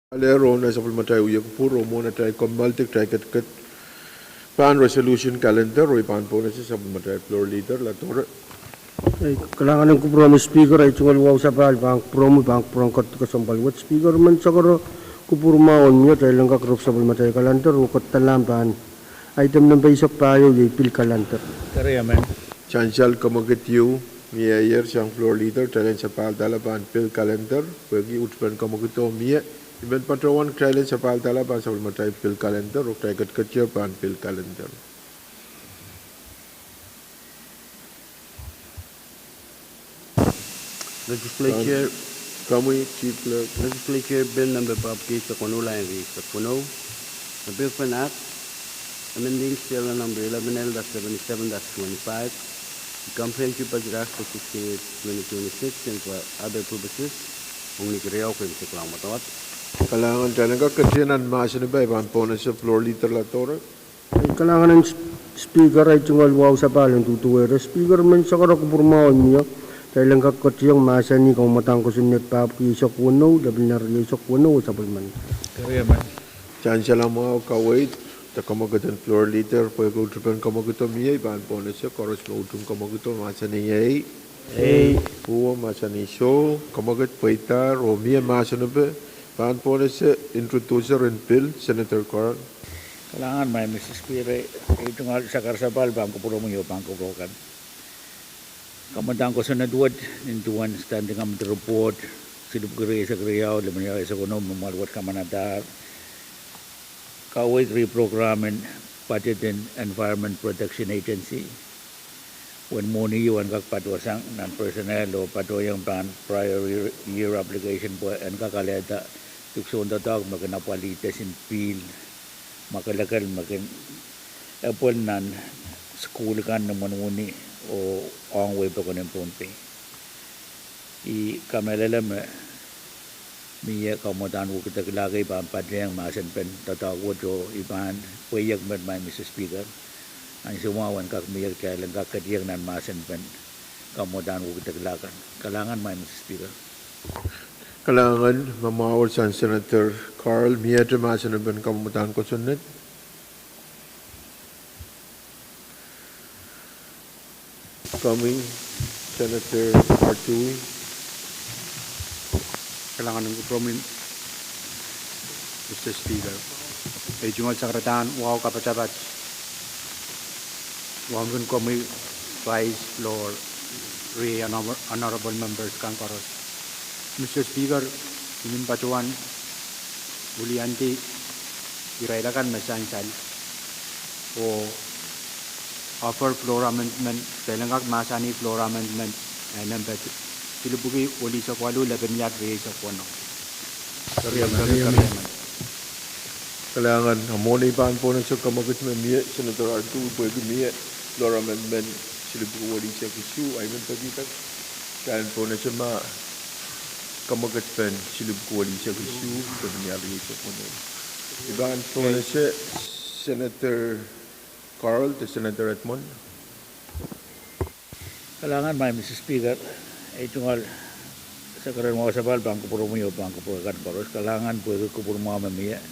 Alero na supplementary uyak puro mo na tayo multi tracket kat pan resolution calendar o pan po na sa supplementary floor leader lator. Kailangan ng compromise speaker ay tungal wow sa pal bang promo bang prong kat kasambal what speaker man sakaro kupurmaon niya tayo lang kakrop sa supplementary calendar o kat talampan item ng basic payo yung pil calendar. Kaya man. Chancel kamagat you mayor siyang floor leader tayo sa pal dalapan pil calendar pagi utpan kamagito miya. Iban patrawan trial sa pal dalapan sa supplementary pil calendar o tayo kat katya pan pil calendar. Legislature, Kami Chief Clerk. Legislature Bill number Pohnpei sa Kunula and sa Pwuhng. The Bill for an Act, amending Serial number 11-77-25, the Comprehensive Budget Act for 2026 and for other purposes, kung nikiriyaw ko yung siklang matawat. Kailangan tayo nagkakatiyanan maasa na ba iban po na sa floor leader lator. Kailangan ng speaker ay tungal wow sa pal ang tutuwera speaker man sakaro kupurmaon niya tayo lang kakatiyang masa ni kung matang ko sunit pa sa kuno dabil na rin sa kuno sa palman. Kaya man. Chance lang mga kawait, ta kamagatan floor leader, pwede ko utupan kamagatan miyay, baan po na siya, koros mo utong kamagatan, masa ni yay, Pwuhng, masa ni show, kamagat paitar, o miya masa na ba, baan po na siya, introducer and bill, Senator Carl. Kailangan may Mrs. Pire, ito nga sa karsapal, bangko puro mo yung bangko brokan. Kamadang ko sa nadwad, nintuan standing ang report, silup gari sa kriyaw, laman yaw sa kuno, mamalwat ka manadar, kaway reprogram and Budget and Environment Protection Agency. When money yuan kak patwasang non-personnel o patwayang pan prior year application po and kakaleta tukson tatag makinapalites in pil makalakal makin apol nan school kan naman muni o ang way pa ko ng Pohnpei. I kamelalam miya kamutan ko kita kilagay pa ang padriyang masan pen tatawag o iban pwayag man may Mr. Speaker ang sumawan kak miya kailan kakadiyang nan masan pen kamutan ko kita kilagan kalangan may Mr. Speaker. Kailangan mamawal sa Senator Carl, miya masan na ba kamutan ko sunod? Coming, Senator Pwuhng. Kailangan ng compromise, Mr. Speaker. Ay jungal sa karatan, wow kapacabat. Wamun kami Vice Lord, honorable members kan karos. Mr. Speaker, inin patuan, ulianti, irailakan masansal, o offer floor amendment, kailangan masani floor amendment, and then silubugi uli sa kwalu 11 yard raise sa kwano. Kailangan hamonay paan po na siya kamagat na miya, Senator Artu, pwede miya, floor amendment, silubugi wali siya kisu, ay man pagkita. Kaya po na siya kamagat pen, silubugi wali siya kisu, pwede niya rin siya po na. Ibaan po na siya, Senator Carl, the Senator Edmond. Kailangan may Mr. Speaker, ito nga sa karan mo sa bal, bangko puro mo yung bangko puro kan karos, kailangan pwede ko puro mga mamiya.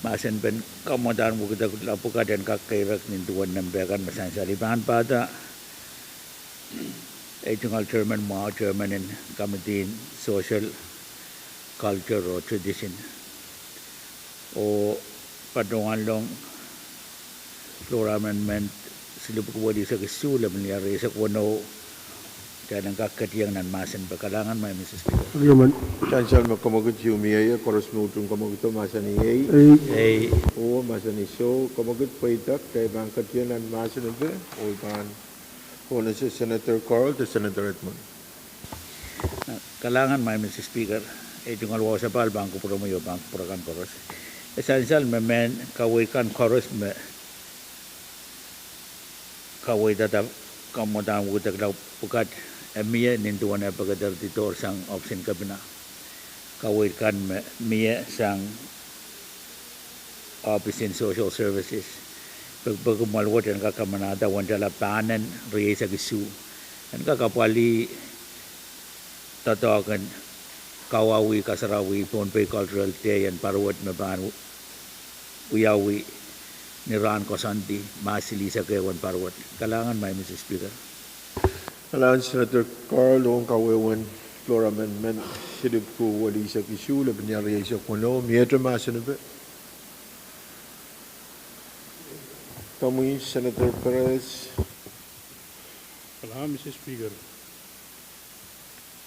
Masan pen kamutan mo kita lapuka dan kakairak nintuan ng bekan masan sa lipahan pata. Ito nga chairman mo, chairman in Committee in Social Culture or Tradition. O patungan lang floor amendment silup ko wali sa kisulam niya sa kuno kaya nang kakatiyang nan masan pa kailangan may Mrs. Speaker. Yaman. Chancel magkamagat yung miya, koros mo itong kamagat ito, masa ni Ay, o masa ni show, kamagat paitak, kaya bangkat yan ang masa na ba, o ipan. O na si Senator Carl, the Senator Edmond. kailangan may Mrs. Speaker ito nga luwa sa pal bangko puro mo yung bangko puro kan koros essential may men kaway kan koros may kaway tatap kamutan mo kita kilaw pukat miya nintuan na pagkadar dito sang option kabina kaway kan miya sang Office in Social Services pagpagkumalwat yan kakamanada wandala panan riya sa gisu yan kakapali tatawagan Kawawi, Kasarawi, Pohnpei Cultural Day and Pahrek Meban Uyawi Niran Kosanti Masili sa Kewan Pahrek. Kalangan may Mr. Speaker. Alan Senator Carl on kawewan floor amendment silip ko wali sa kisyu laban niya sa kuno miyete masinabe. Kami Senator Perez. Hello, Mr. Speaker.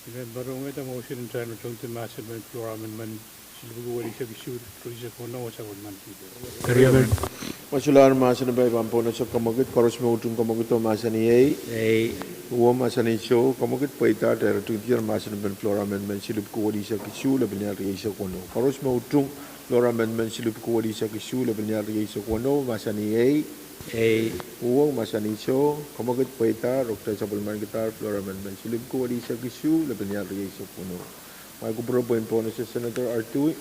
Ilan barong ito motion in time to the massive and floor amendment silip ko wali sa kisyu sa kuno sa kuno. Masular masinabe pampo na sa kamagit koros mo utong kamagit o masaniye. Uwa masani show kamagit paita ter tungtiar masinabe floor amendment silip ko wali sa kisyu laban niya sa kuno. Koros mo utong floor amendment silip ko wali sa kisyu laban niya sa kuno masaniye. Uwang masani show kamagit paita Dr. Sabulman Gitar floor amendment silip ko wali sa kisyu laban niya sa kuno. May kubro po na sa Senator Artui.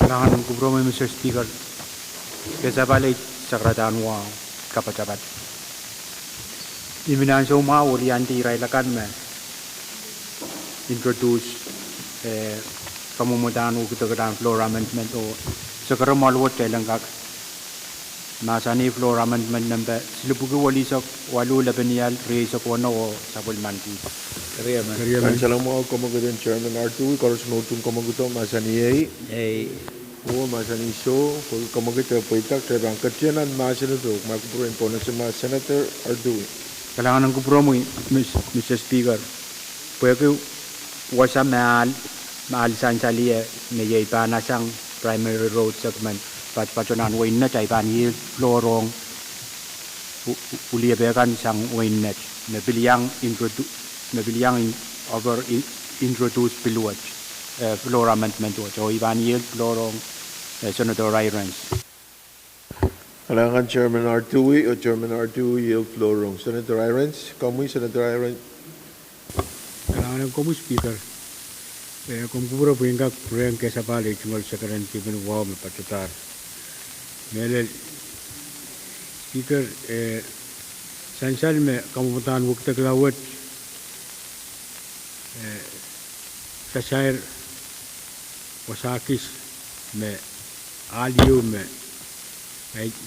Kailangan ng kubro mo, Mr. Speaker. Kesa balik sakratan wa kapacapat. Iminan sa uma orianti railakan me introduce kamumutan u kitakan floor amendment o sakara malwat kailangan masani floor amendment number silupugi wali sa walu labanial re sa kono o sabulman ki. Kariyaman. Salam mo kamagit Chairman Artui koros mo utong kamagit o masaniye. Uwa masani show kamagit paitak terang kecianan masani tu makupro impona sama Senator Artui. Kailangan ng kubro mo, Mr. Speaker. Pwede wasa maal sansali na yay pa na siyang primary road segment patpachonan wain na chay pan yil florong uliabekan siyang wain net na bilyang introduce piluat floor amendment o so iban yil florong Senator Irons. Kailangan Chairman Artui o Chairman Artui yield floor room. Senator Irons, kamu Senator Irons. Kailangan ng Komu Speaker. Kung kubura po yung Pwuhng kesa balik cungal sa karan kibin wow mapatutar. Melel Speaker sansal me kamutan wukta klawat kasair wasakis me aliyo me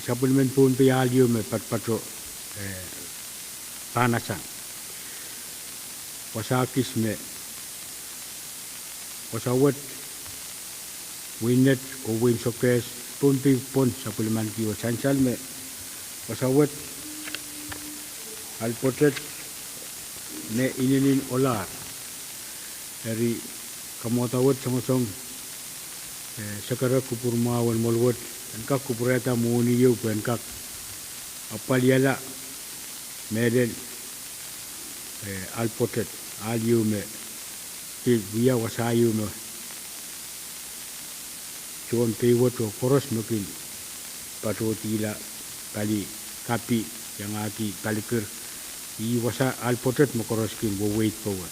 supplement Pohnpei aliyo me patpatro panasan wasakis me wasawat winet o win sokes Pohnpei pon supplement ki wasansal me wasawat alpotret ne ininin olar dari kamotawat samasong sakara kupurmawan molwat kak kupureta muni yu pen kak apaliala meden alpotet aliu me ki via wasayu me chon pewoto koros mekin patotila kali kapi yang aki kalikir i wasa alpotet mo koroskin bo wait power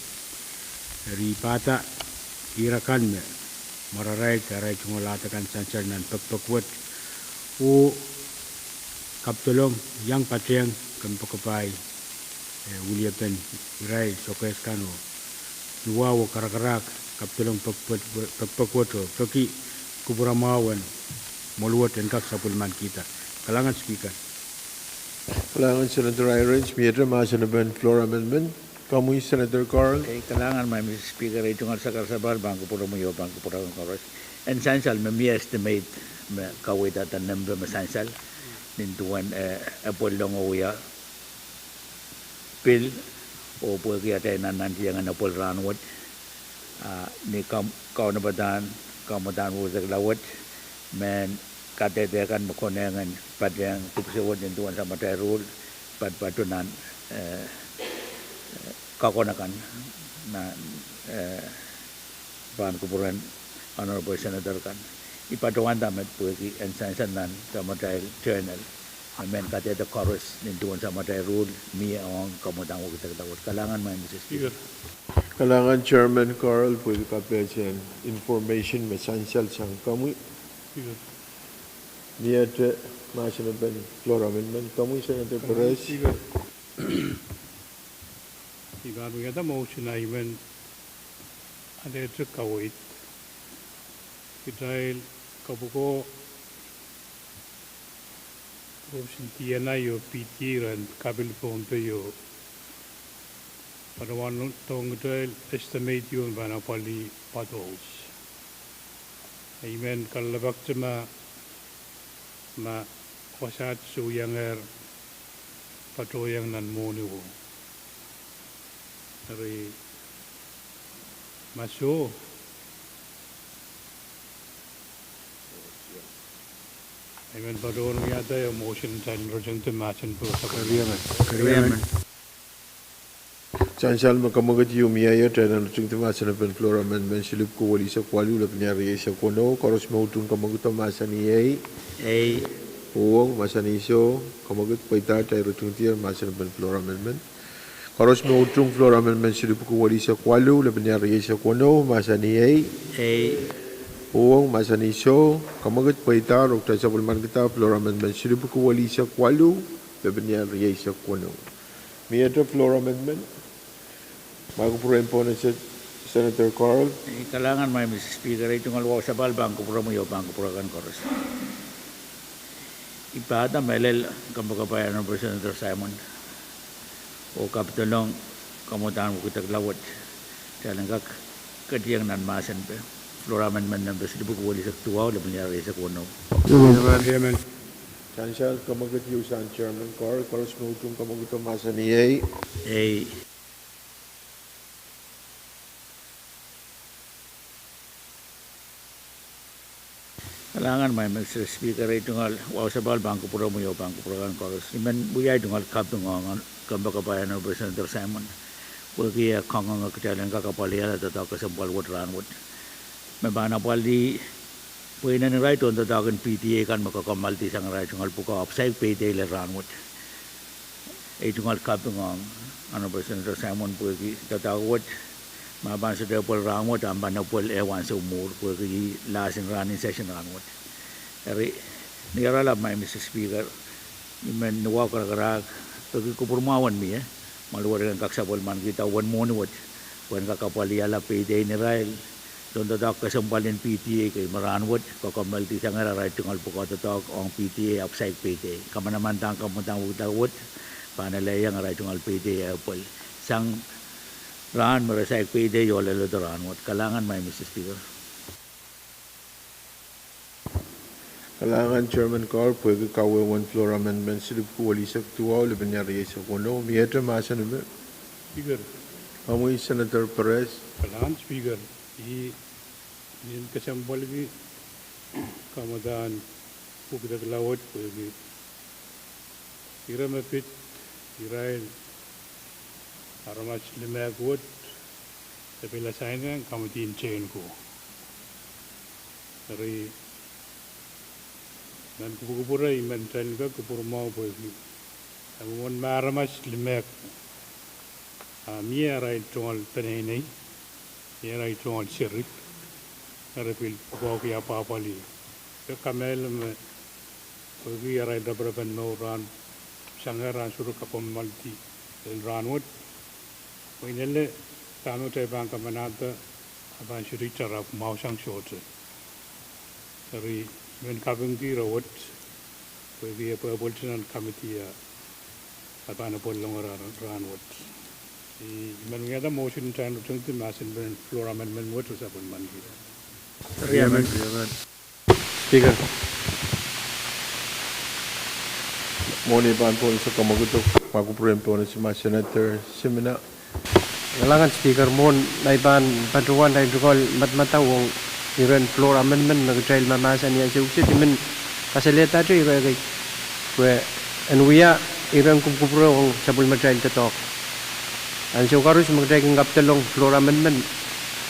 dari pata irakan me mararay karay kumulatakan sansal nan pagpakwat o kaptulong yang patyang kampakapay uliapan iray sokes kano nuwawo karakarak kaptulong pagpakwat o pagi kuburamawan moluwat dan kak sapulman kita kalangan speaker. Kailangan Senator Irons, miyadra masanaban floor amendment. Kamu Senator Carl. Kailangan may Mr. Speaker ay tungal sa kasabar bangko puro mo yo bangko puro ng koros. And sansal may estimate may kawit at ang number may sansal nintuan apol long uya pil o po kaya tayo nanti yang apol ranwat ni kau nabadan kamudan mo sa lawat men katetekan makonengan padang tupsewat nintuan sa matay rule patunan kakonakan na pan kupuran honorable senator kan ipatuan damet pueki ensansan nan sa matay journal amen kate the chorus nintuan sa matay rule mi ang kamudang ko kita tawat kalangan man Mr. Speaker. Kailangan Chairman Carl pwede kapetyan information masansal siyang kamu miyadra masanaban floor amendment. Kamu Senator Perez. Igan we had a motion I even ada cek kawit Israel kabuko Option Tiana yo PT ran kabil Pohnpei yo pada wan tong Israel estimate yo bana pali potholes Amen kalabak cema ma wasat su yanger pato yang nan moni wo dari masuk Amen pato no yata yo motion tan rojang te machan po Kariyaman. Chansal makamugat yung miya tanan chung timasa na pen floor amendment silip ko wali sa kwalu la penyari sa kono koros mautun kamaguta masani A. Pwuhng masani so kamagut paita tayo chung tiar masana pen floor amendment koros mautun floor amendment silip ko wali sa kwalu la penyari sa kono masani A. Pwuhng masani so kamagut paita rokta sa bulman kita floor amendment silip ko wali sa kwalu la penyari sa kono miya to floor amendment Bago po rin po na si Senator Carl. Kailangan may Mr. Speaker ay tungkol sa bal bangko pro mo yo bangko pro kan koros. Ipata melel kamagabayan ng Senator Simon. O kapitulong kamutan mo kita glawat. Kailan kak kadiyang nan masan pe. Flora amendment number sa dibuko wali sa tuwa o laban sa kuno. Amen Chansal kamagat yusan Chairman Carl. Karos mo itong kamagutom masa ni A. Kailangan may Mr. Speaker ay tungkol sa bal bangko pro mo yo bangko pro kan koros. Iman buyay tungkol kaptungon kamagabayan ng Senator Simon. Pwede kangang katalan kakapalian at tataka sa balwat ranwat. May bana pali pwede na right on tatakan PTA kan makakamalti sang right tungkol puka upside payday le ranwat. Ay tungkol kaptungon Senator Simon pwede tatakawat maban sa dapol ranwat ang banapol ewan sa umur pwede lasing running session ranwat. Dari niralab may Mr. Speaker iman nawa karag pwede kupurmawan mi maluwar ang kaksapol man kita one monowat wan kakapaliala payday ni Rael doon tatak kasampalin PTA kay maranwat kakamalti sa nga right tungkol pagkatatak ang PTA upside payday kamanamantang kamuntang utawat panalayang right tungkol payday apol sang ran marasay payday yo lalo ranwat kalangan may Mr. Speaker. Kailangan Chairman Carl pwede kawe one floor amendment silip ko wali sa tuwa o laban sa kuno. Miyata masa naman. Speaker Amoy Senator Pahrek. kailangan Speaker yung kasambal ki kamadaan po kita glawat pwede ira mapit Israel Aramas limagwat sa pilasain nga kamatiin chain ko. Dari nan kupura iman chain ka kupura mau po ini. Amun maramas limak. Mia rai tunggal tanay nay. Mia rai tunggal sirik. Narapil pukau ki apa li. Kamel me pagi rai dabraban no ran sangaran suruh kapom malti ranwat. Winele tano tay bangka manata aban shuri charap mau sang shorts. Dari men kabung ki rawat pwede pa bolsinan committee aban polong ranwat. Men ngada motion tan tungti masin ben floor amendment what sa pun man ki. Speaker. Moni ban po sa kamagutok bago po rin po na si Senator Simina. Kailangan Speaker mon naiban patuan dai dukol matmatawong iran floor amendment nag-trail mamasa niya sa usit imen kasaleta to iray we anuya iran kupupro ang sabul matrail tatok an so karus magtrail ng kaptalong floor amendment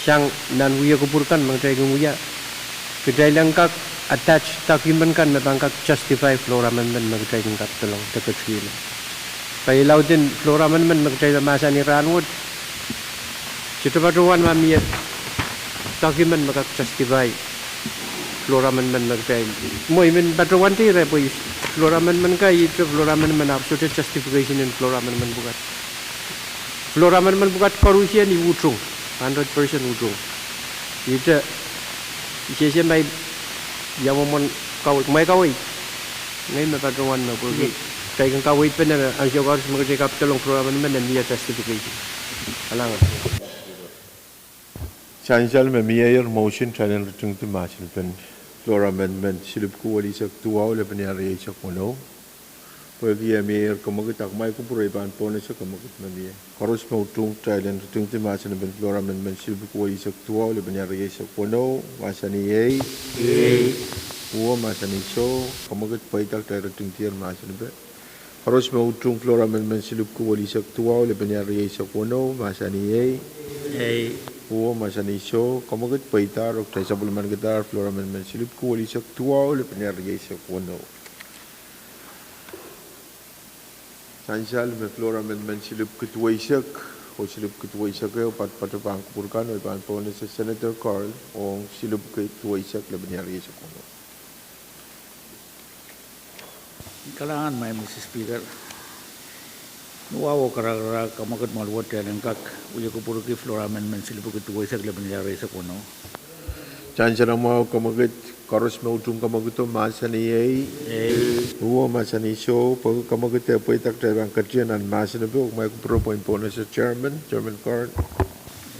siyang nanwiya kupurkan magtrail ng uya katrail lang kak attach document kan mabangkak justify floor amendment magtrail ng kaptalong takatskila pailaw din floor amendment magtrail mamasa ni Ranwood Chito patuan mami document magak justify floor amendment magtay. Mo imen patuan ti re po floor amendment ka ito floor amendment absolute justification in floor amendment bukat. Floor amendment bukat korusya ni utrong 100% utrong. Ita isi mai Yamon kawit may kawit. Ngayon napatuan na po. Kaya kang kawit pa na ang siya karos magkakita kapitulong program naman na niya testification. Alangan. Chancel me mayor motion channel return to marshal pen floor amendment silip ko wali sa tuwa le panyari sa kono. Pwede mayor kumagitak may kumpure pan po na sa kumagit na niya. Karos mo tung channel return to marshal pen floor amendment silip ko wali sa tuwa le panyari sa kono. Masa niya Uwa masa ni so kumagit pa itak tayo return to marshal pen. Karos mo tung floor amendment silip ko wali sa tuwa le panyari sa kono. Masa niya Uwa masa ni so kamagit paitar ok tayo sa bulaman gitar flora men silip ko wali sa tuwa le penyari sa kono. Sansal me flora men silip ko isak o silip ko isak o pat pang purkan o pan po sa Senator Carl o silip ko isak le penyari sa kono. Kailangan may Mr. Speaker. Nuwawo kara kamagat malwat yan kak uya ko puro ki floor amendment sila pagkat tuway sa glaban niya sa kuno. Chancel mo kamagit karos mo utung kamagat to masa ni uwa masa ni so pag kamagat po itak tayo ang katyan ang masa na po may kupro po na sa chairman Carl.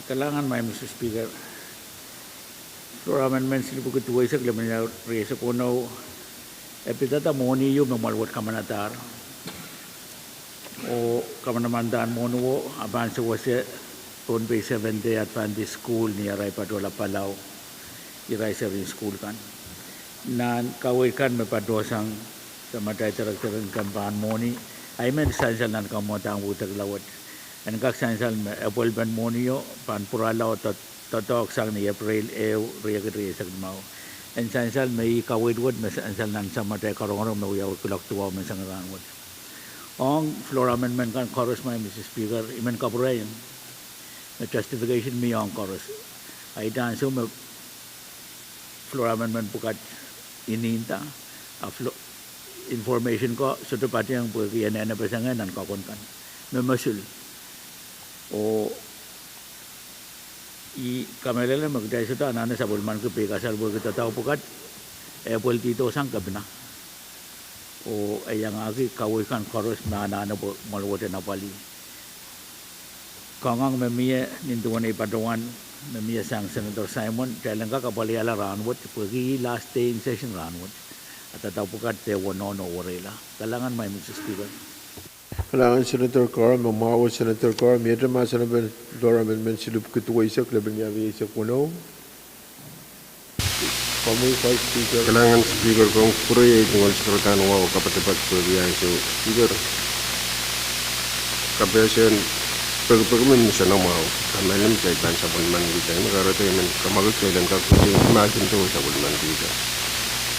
Kailangan may Mr. Speaker. Floor amendment sila pagkat tuway sa glaban niya sa kuno. Epitata mo niyo malwat kamanatar. O kamanamandaan mo no aban sa wase Pohnpei 7th Adventist School ni Aray Padola Palaw iray sa rin school kan nan kaway kan may padosang sa matay tarak-tarak kampaan mo ni ay men sansal nan kamotang butag lawat ang kak sansal may apple ban mo niyo pan puralaw totok sang ni April riyagri sa gmaw ang sansal may kaway wad may sansal nan sa matay karong-karong na uyaw kulak tuwa man sa ngaranwad. Ang floor amendment kan chorus may Mr. Speaker iman kapurayan na justification mi ang chorus ay dan so floor amendment pukat ininta information ko sa pati ang pagkiyan na pasangan nan kakon kan may masul o i kamelala magday sa ta nana sa bulman ko pekasal bo kita tao pukat apple tito sang kabna o ayang agi kaway kan chorus na po malwate na pali kangang memiya nintuan ay padawan memiya sang Senator Simon kailan ka kapali ala ranwat pagi last day in session ranwat at tatapukat te wanono warela kalangan may Mr. Speaker. Kailangan Senator Carl mamawa Senator Carl miyata masa na floor amendment silip ko tuwa isak le penyari sa kuno. Pamoy Vice Speaker. Kailangan Speaker kong puro ay tungkol sa karakan wow kapatipat ko biyan so Speaker kabesan pag-pagman sa namaw kamalim kay ban sa bulman kita magarato man kamagot kay dan kapati masin to sa bulman kita.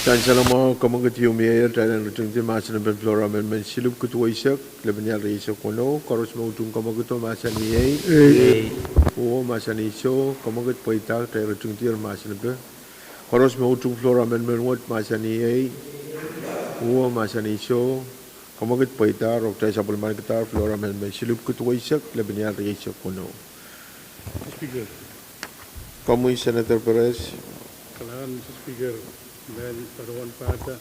Chancel mo kamagot yung mayor tayo return to masa na floor amendment silip ko tuwa isak le penyari sa kuno karos mo utung kamagot to masa ni o masa ni so kamagot po itak tayo return to masa na Karos mo utung floor amendment what masa ni uwa masa ni so kamagit pa itar o tayo sa bulman kita floor amendment silip ko tuwa isak laban niya sa kuno. Speaker. Kamuy Senator Perez. Kailangan Mr. Speaker dahil parawan pata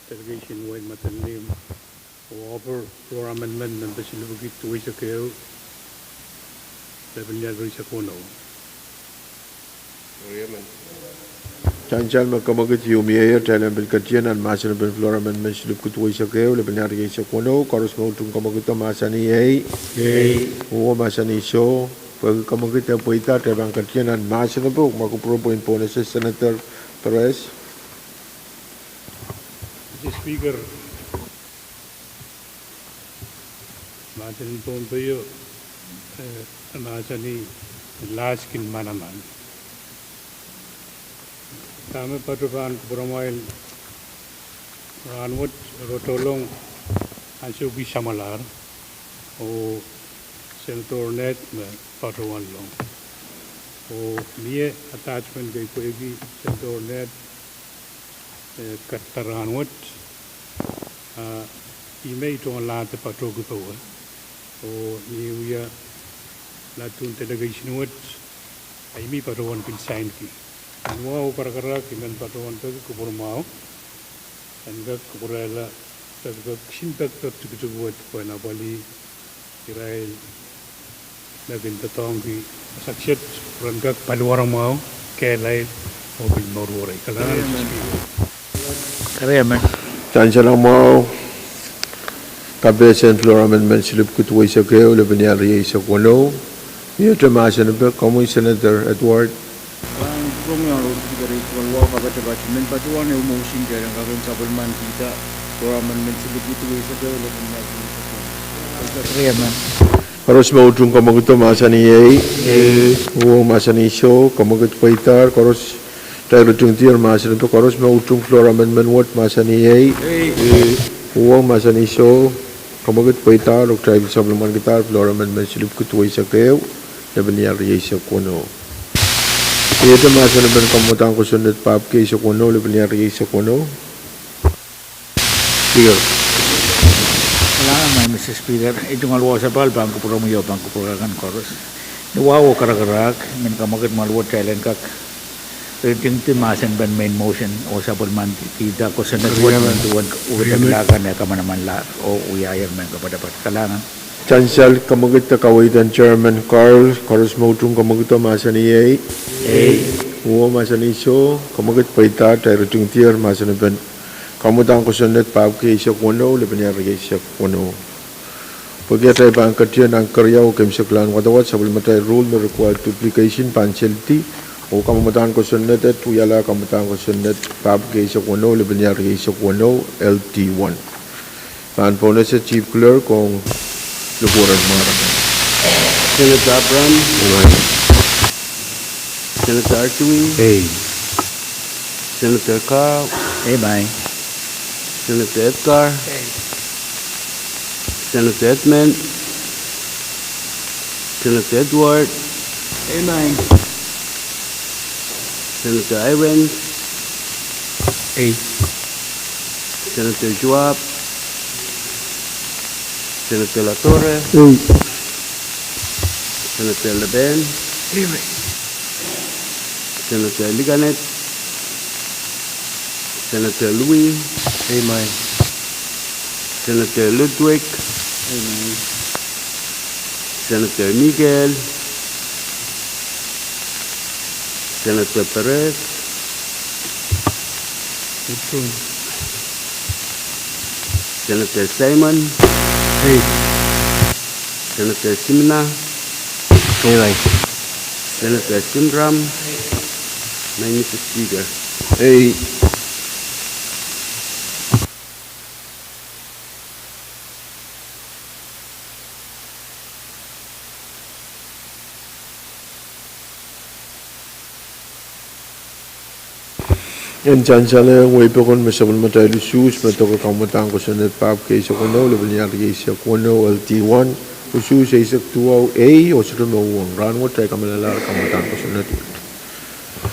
delegation wide matalim o offer floor amendment ng basilubugit tuwa isak kayo laban niya sa kuno. Chancel magkamagit yung mayor tayo ng bilkatyan ang masa ng floor amendment silip ko tuwa isak kayo laban niya sa kuno karos mo utung kamagit ang masa ni uwa masa ni so pag kamagit ang po itar tayo ang katyan ang masa na po makupropoin po na sa Senator Perez. Mr. Speaker, masa ni Pohnpei masa ni last kin manaman. Kami patupan Brahmail Ranwat Rotolong Ansubi Samalar o Senator Net patuan long o niye attachment kay Pwuhng Senator Net Kadkadaur email to ang lahat patugo po o niya latun delegation wat ay mi patuan kin sign ki Wow karak iman patuan tu kubur mau, anda kuburela tapi sintak tercukup buat pada Bali, kirai nabin tatong di saksiat perangkat pada orang mau, kelai mobil norway kalangan. Kaya man. Chancel mau Kabesen Floor Amendment silip kutuway sa kayo laban niya sa kuno. Iyo tamasa na ba kamu Senator Edward? Ang promong speaker ito ang wala kabat-kabat. Men patuan ay umusin kaya ang kagawin sa Balman kita. Floor Amendment silip kutuway sa kayo laban niya sa kuno. Kaya man. Karos mautong kamaguto masa ni Uwo masa ni Show kamagut paitar karos tayo tungtiar masa nito karos mautong Floor Amendment what masa ni Uwo masa ni Show kamagut paitar ug tayo sa Balman kita Floor Amendment silip kutuway sa kayo laban niya sa kuno. Ito masa na ban kamutang ko sunod pap kay sa kuno laban niya sa kuno. Speaker. Kailangan Mr. Speaker, ito nga luwa sa bal, bangko pura mo yaw, bangko pura kan koros. Nuwawo karagarak, min kamagat maluwa kailan kak. Rating timasan ban main motion o sa Balman kita ko sa nagwan uwitaglakan na kamanaman la o uyayan man kapadapat. Kailangan. Chancel kamagat na kawitan Chairman Carl, karos mautong kamagat masa ni Uwo masa ni Show, kamagat paitar, tayo tungtiar masa na ban kamutang ko sunod pap kay sa kuno laban niya sa kuno. Pagkatay pa ang katiyan ang karyaw kay sa klan watawat sa bulmatay rule na required duplication penalty o kamutang ko sunod at tuyala kamutang ko sunod pap kay sa kuno laban niya sa kuno LT1. Paan po na sa Chief Clerk kung lupuran mga Senator Abram, Senator Artui, Senator Carl, Bye. Senator Edgar, Senator Edmund, Senator Edward, Senator Irene, Senator Joab, Senator La Torre, Senator Leben, Senator Liganet, Senator Louis, Senator Ludwig, Senator Miguel, Senator Pahrek, Senator Simon, Senator Simna, Senator Simram, Mr. Speaker. Yan Chancel ang way pa kon masabal matay lusus matoko kamutang ko sunod pap kay sa kuno laban niya sa kuno LT1 lusus ay sa 2A o sa tumawang ran what tayo kamalalaro kamutang ko sunod.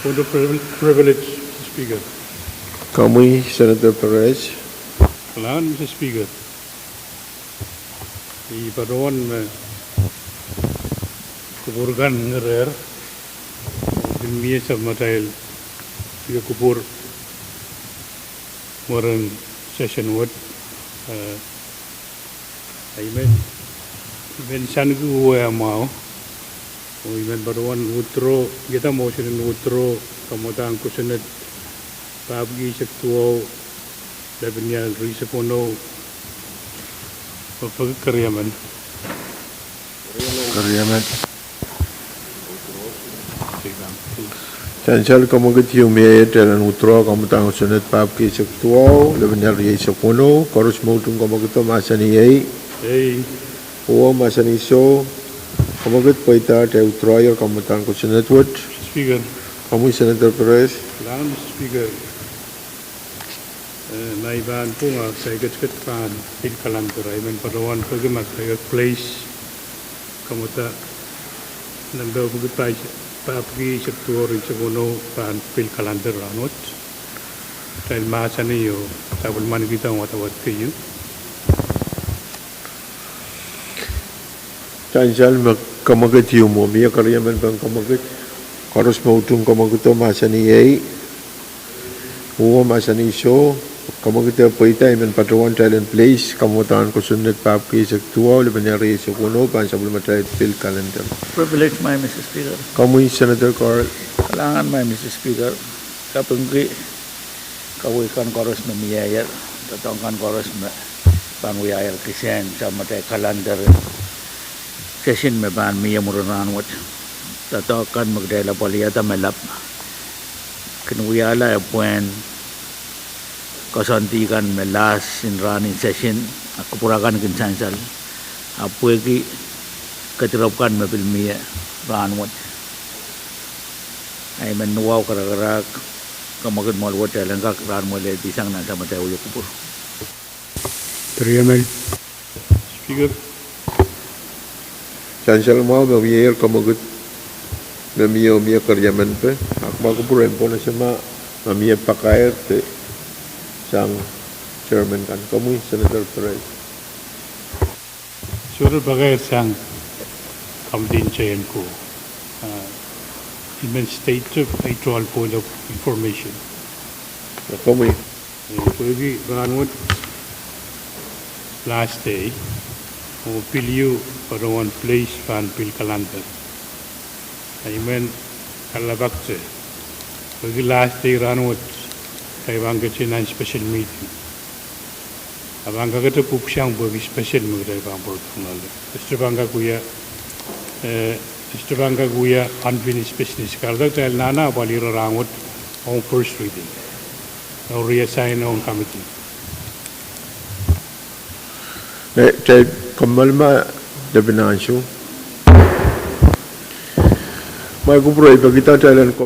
For the privilege, Mr. Speaker. Kamuy Senator Perez. Kailangan, Mr. Speaker. Iparoon kuburgan ngerer. Dimiya sa matayil. Siya kubur. Warang session word. Amen. Amen. San kuwa mau. O iman baruan withdraw. Kita motion withdraw. Kamutang kusunod. Pabgi sa tuwaw. Laban niya risa puno. Pagkaryaman. Chancel kamagat humiyayat dalan utro kamutang sunod pabgi sa tuwaw laban niya sa puno karos mautong kamagat masa ni Uwo masa ni So kamagat paita tayo utroyer kamutang kusunod what Speaker. kamuy Senator Perez. Kailangan, Mr. Speaker. Naibahan po nga sa ikat-kat paan pil kalantor ay man parawan pagamat ay place kamuta nang daw pagkatay paapgi sa tuwari sa kuno paan pil kalantor ranot dahil masa niyo sa bulman kita ang watawat kayo. Chancel kamagat mo miya karyaman bang kamagat Karos mautung kamaguto masani ei. Uwa masani show. Kamaguto poita imen patrawan Thailand place. Kamutaan ko sunod papki sa tuwa. Libanari sa kuno. Pansabul matay bill calendar. Privilege my Mr. Speaker. Kamuy Senator Carl. Kalangan my Mr. Speaker. Kapungki kawikan koros memiyayar. Tatongkan koros pangwiyayar kisen sa matay calendar. Session me ban miya murunan wat. Tatokan magdala paliyata melap. Kinwiyala ya Pwuhng kasantikan me last in running session. Aku purakan kinsansal. Apuegi ketirapkan me pilmiya ran wat. Ay menuaw kara-kara kamagad mo alwat lang kak ran mo le disang na sa matay uyo kupur. Terima Speaker. Chancel mau memiyayar kamagut. Memiyo kerja menpe. Akma kupur empon sama memiya pakayat te sang chairman kan. Kamuy Senator Pahrek. Surat bagay sang kamdin chayan ko. Immense state of actual point of information. Kamuy. Pwede ranwat last day, o pilyu para one place fan pil calendar. Imen kalabakse. Pwede last day ranwat kay bangga chinan special meeting. Abangga kata pupsyang bagi special magday bang portungal. Bangga kuya unfinished business. Kardak tayo nana balira ranwat on first reading. Now reassign on committee. Kamal ma Dabinanshu. May kupro ipagita Thailand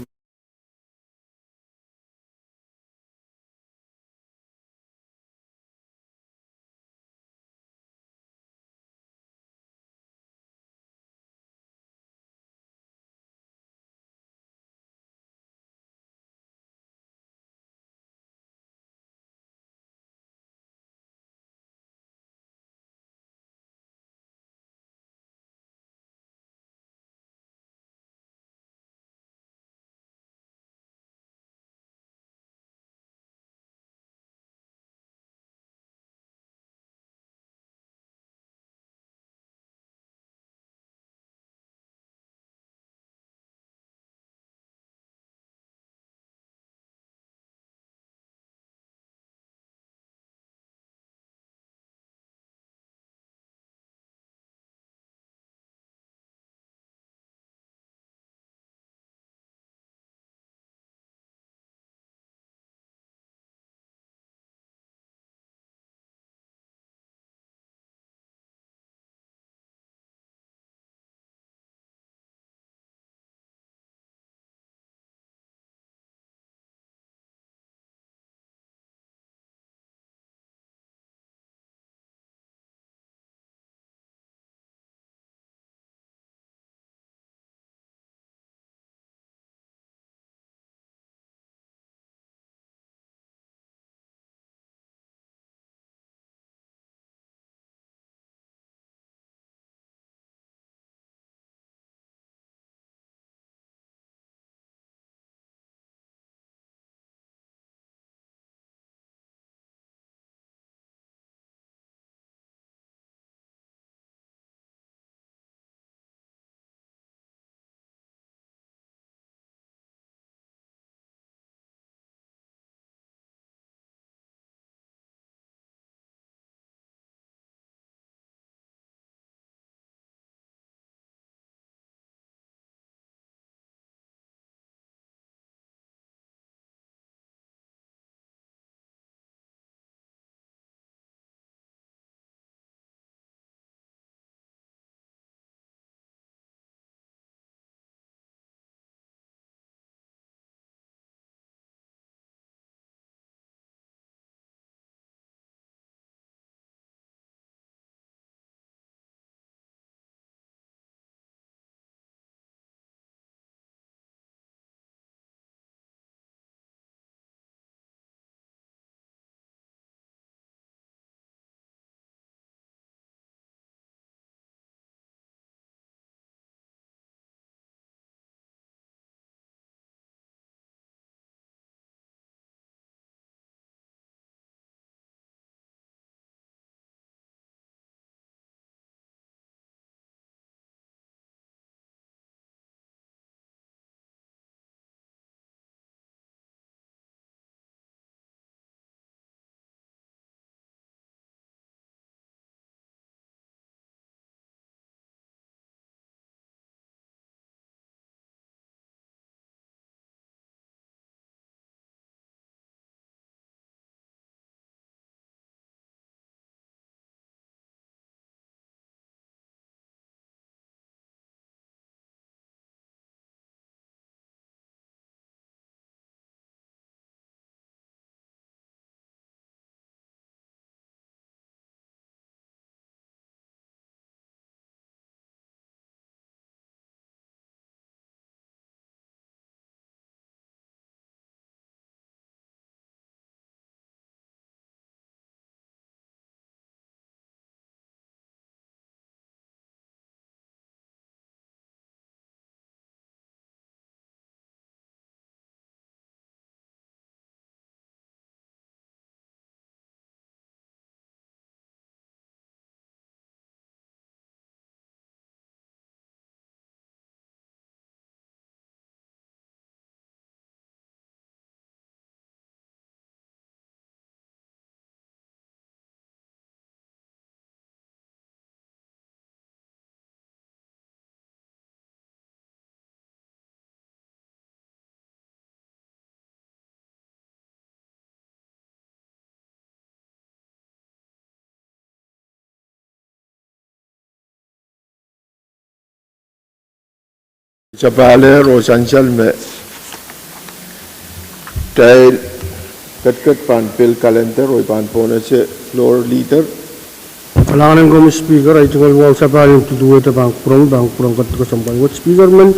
Chapale ro sansal me tail kat pan pil kalender ro pan pona se floor leader. Kalangan ng speaker ay tungkol wal sa paling tuduwa ta bang prong kat ko sampal wat speaker man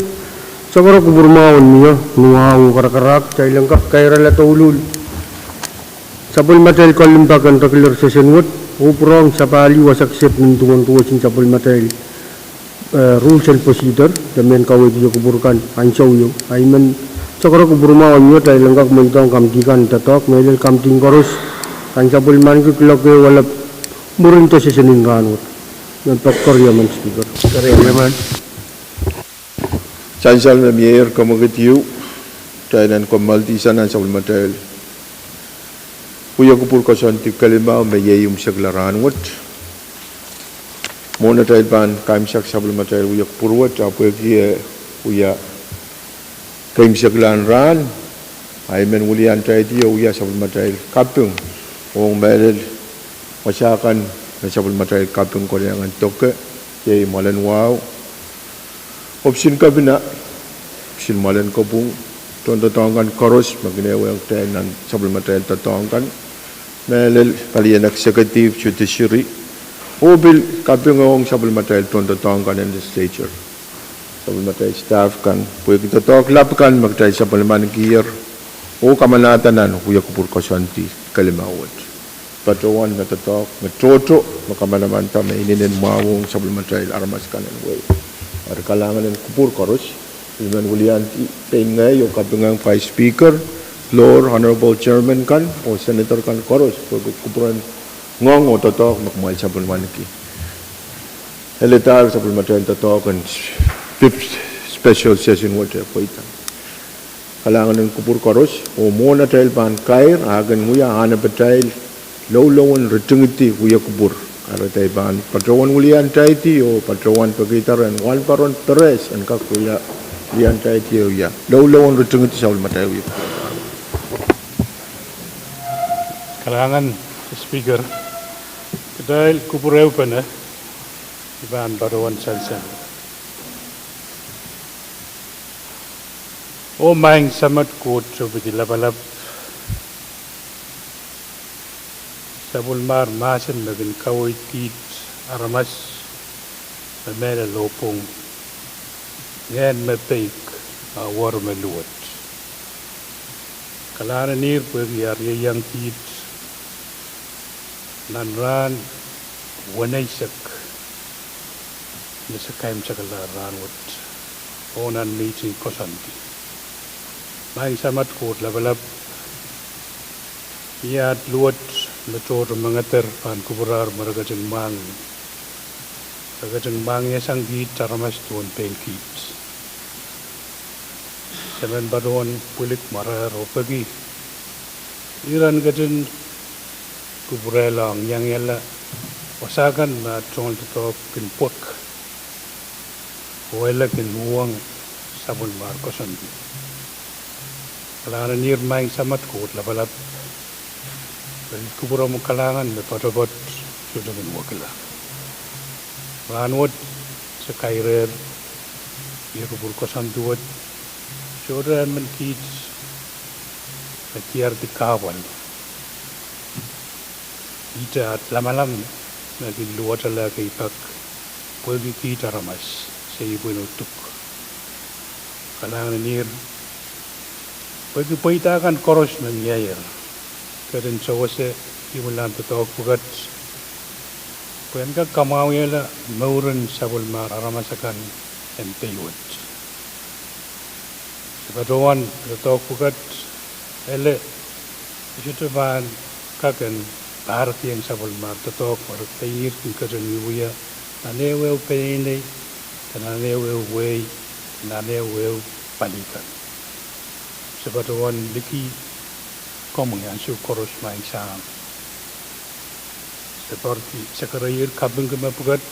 sa kara ko burmaon niya nuang karak tay lang kap kay rala tulul sapul matel kalimbakan takler session wat uprong sa pali wasak set ng tungon tuwasin sapul matel rules and procedure damen kawai dia kuburkan ancau yo aiman cakara kuburma onyo tay lenggak mentong kamtikan tatok melel kamting korus ancapul man ke kelok ke walap murin to sesenin ranut dan pakor ya man speaker Yaman. Sansal me mier komagitiu tay nan komalti sana sa ulmatel. Kuya kupur kasanti kalima me yeyum seglaran wat. Mona tayo pan kaimsak sabul matay uyak purwat apo eki uya kaimsak lan ran ay men ulian tayo dia uya sabul matay Pwuhng ong melel masakan na sabul matay Pwuhng ko yang antok yay malan wow opsin kabina opsin malan ko Pwuhng tontongan koros magnewa yang tayo nan sabul matay tatongan melel kalian executive judiciary Obil Pwuhng sabul matay tonton kan in legislature. Sabul matay staff kan Pwuhng kita talk lap kan magtay sa palman gear o kamanatanan kuya kupur kasanti kalimawat. Patawan na tatok matoto makamanaman ta may ininin mawong sabul matay armas kan en way. Ar kalangan en kupur koros iman ulian pengay o Pwuhng vice speaker floor honorable chairman kan o senator kan koros kupuran ngong o tatok makmal sabul maniki heletar sabul matay tatok kan fifth special session water poita kalangan ng kupur koros o mona tail pan kair agan nguya hana batail low-lowan retungiti kuya kupur ara tay ban patrawan ulian taiti o patrawan pagitaran wal paron teres an ka kuya ulian taiti o ya low-lowan retungiti sabul matay kuya Kalangan speaker dahil kupurew pa na iban barawan salsan o maing samat kot so bigilapalap sabul mar masin magin kaway tit aramas mamela lopong ngayon mapik war maluwat kalana nir pagyar yang tit nanran wanaisak nasakaim sakala ranwat onan meeting kosanti maing samat kot labalab iat luat nator mangater pan kuburar maragajang mang ya sanggit taramas tuan pengkit saman badon pulik marar o pagi iran gajan kuburelang yang yala wasakan na tungol to kin Pwuhng wala kin Pwuhng sabun mar kosanti kalangan nir maing samat kot labalap kubura mo kalangan me patobot sudah min wakila ranwat sa kairer ya kubur kosanti wat sudah men kit tiar di kawal ita at lamalam naging luwa talaga ipak pwede kita ramas sa ibu inutuk kalangan nir pwede paitakan koros ng yayer kadang sawa sa imulan totoo pugat pwede ka kamawala mauran sabul mararamasakan and paywat sa patuan totoo pugat ele ito ba kakan Pahrek yang sabul mar tatok parak tair kikaran yuya nanewew pene nanewew way nanewew palikan sebatuan liki komong yang su koros main sam seperti sekarang Pwuhng kemapugat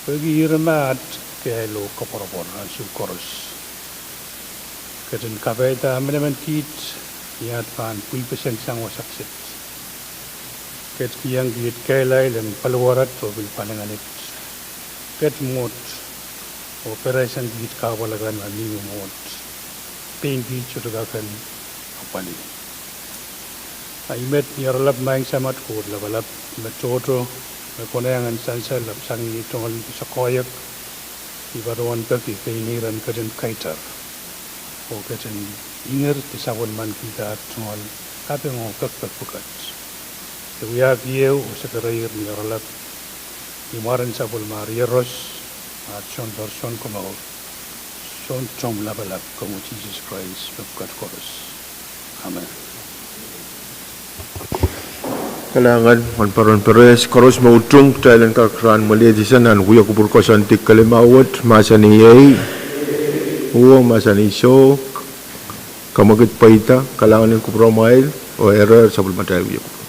bagi iramat kelo kaporapon su koros kadang kabaita meneman kit iat pan 10% sang wasaksit ket kiyang git kailay lang paluwarat o bil pananganit ket mot operation git ka wala gan mami mo pain git chuga kan apali ai met yarlap maing samat ko labalap metoto koneangan sansal lap sangi tongol sa koyak ibaron pagi kainiran kaden kaitar o kaden inger tisawon man kita tongol kape ngo kakpakukat Tuya gieu sekerair ni yarlap imaran sabul marieros at son dorson como son chom labalap como Jesus Christ Kadkadaur. Amen. Kalangan Pahrek Peres koros mautung Thailand kakran Malaysia nan huya kubur kosantik kalimawat masani yai huwa masani so kamagit paita kalangan kubro mail o error sabul matai huya